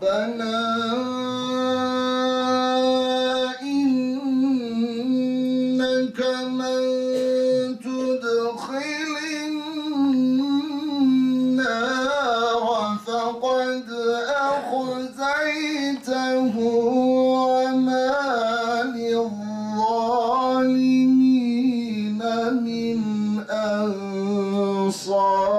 ربنا إنك من تدخل النار فقد أخزيته وما للظالمين من أنصار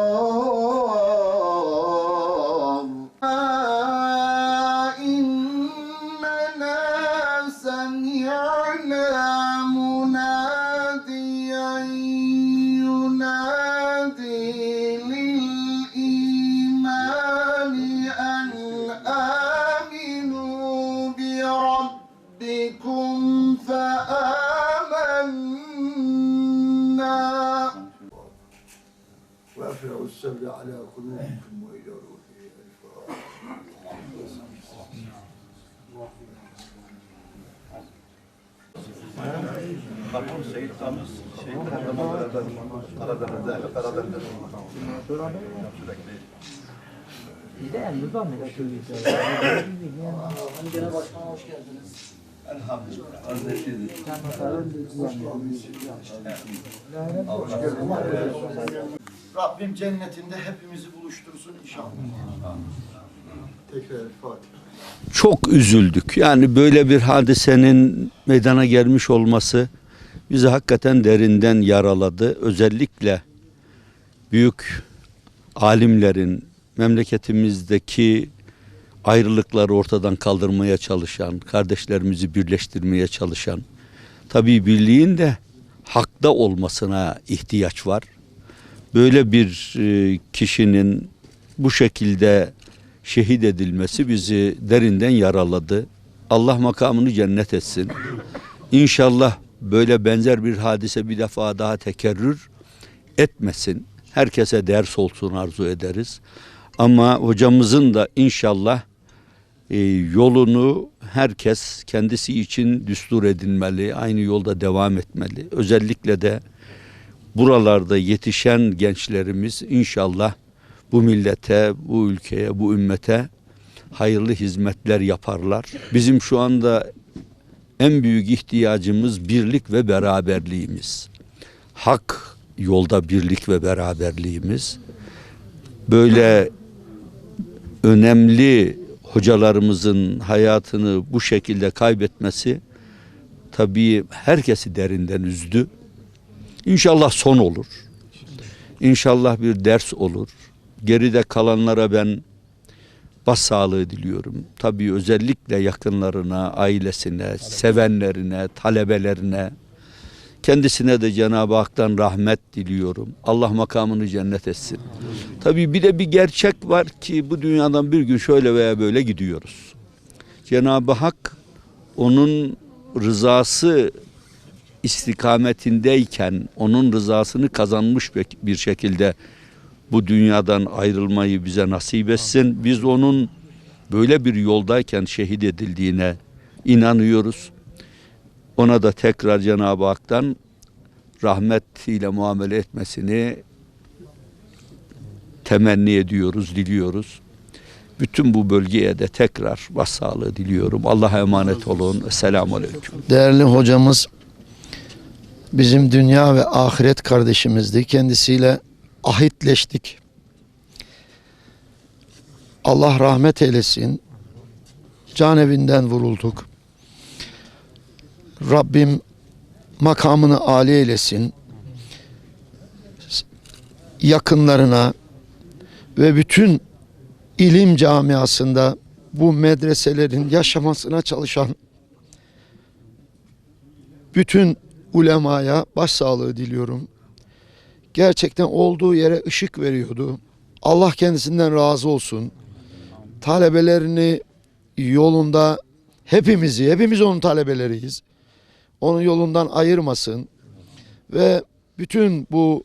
إننا سمعنا مناديا ينادي للإيمان أن آمنوا بربكم فآمنا وأفرغوا السبل على قلوبكم وإلى روحه Bakın Seyit Tamız, Seyitlerle beraber Karadeniz'de Genel Başkan'a hoş geldiniz. Elhamdülillah. Hazretleri. Rabbim cennetinde hepimizi buluştursun inşallah. Tekrar Fatiha. Çok üzüldük. Yani böyle bir hadisenin meydana gelmiş olması bizi hakikaten derinden yaraladı. Özellikle büyük alimlerin memleketimizdeki ayrılıkları ortadan kaldırmaya çalışan, kardeşlerimizi birleştirmeye çalışan, tabii birliğin de hakta olmasına ihtiyaç var. Böyle bir kişinin bu şekilde şehit edilmesi bizi derinden yaraladı. Allah makamını cennet etsin. İnşallah böyle benzer bir hadise bir defa daha tekerrür etmesin. Herkese ders olsun arzu ederiz. Ama hocamızın da inşallah yolunu herkes kendisi için düstur edinmeli. Aynı yolda devam etmeli. Özellikle de buralarda yetişen gençlerimiz inşallah bu millete, bu ülkeye, bu ümmete hayırlı hizmetler yaparlar. Bizim şu anda en büyük ihtiyacımız birlik ve beraberliğimiz. Hak yolda birlik ve beraberliğimiz. Böyle önemli hocalarımızın hayatını bu şekilde kaybetmesi tabii herkesi derinden üzdü. İnşallah son olur. İnşallah bir ders olur. Geride kalanlara ben başsağlığı diliyorum. Tabii özellikle yakınlarına, ailesine, sevenlerine, talebelerine, kendisine de Cenab-ı Hak'tan rahmet diliyorum. Allah makamını cennet etsin. Tabii bir de bir gerçek var ki bu dünyadan bir gün şöyle veya böyle gidiyoruz. Cenab-ı Hak onun rızası istikametindeyken onun rızasını kazanmış bir şekilde bu dünyadan ayrılmayı bize nasip etsin. Biz onun böyle bir yoldayken şehit edildiğine inanıyoruz. Ona da tekrar Cenab-ı Hak'tan rahmetiyle muamele etmesini temenni ediyoruz, diliyoruz. Bütün bu bölgeye de tekrar başsağlığı diliyorum. Allah'a emanet olun. Esselamu Aleyküm. Değerli hocamız bizim dünya ve ahiret kardeşimizdi. Kendisiyle ahitleştik. Allah rahmet eylesin. Can evinden vurulduk. Rabbim makamını âli eylesin. Yakınlarına ve bütün ilim camiasında bu medreselerin yaşamasına çalışan bütün ulemaya başsağlığı diliyorum. Gerçekten olduğu yere ışık veriyordu. Allah kendisinden razı olsun. Talebelerini yolunda hepimiz onun talebeleriyiz. Onun yolundan ayırmasın ve bütün bu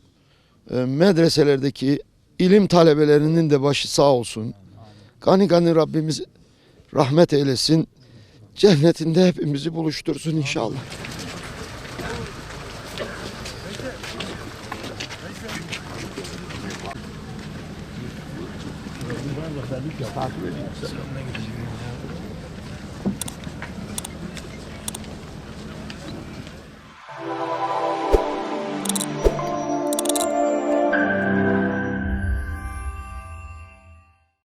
medreselerdeki ilim talebelerinin de başı sağ olsun. Gani gani Rabbimiz rahmet eylesin. Cennetinde hepimizi buluştursun inşallah. Takip edeyim.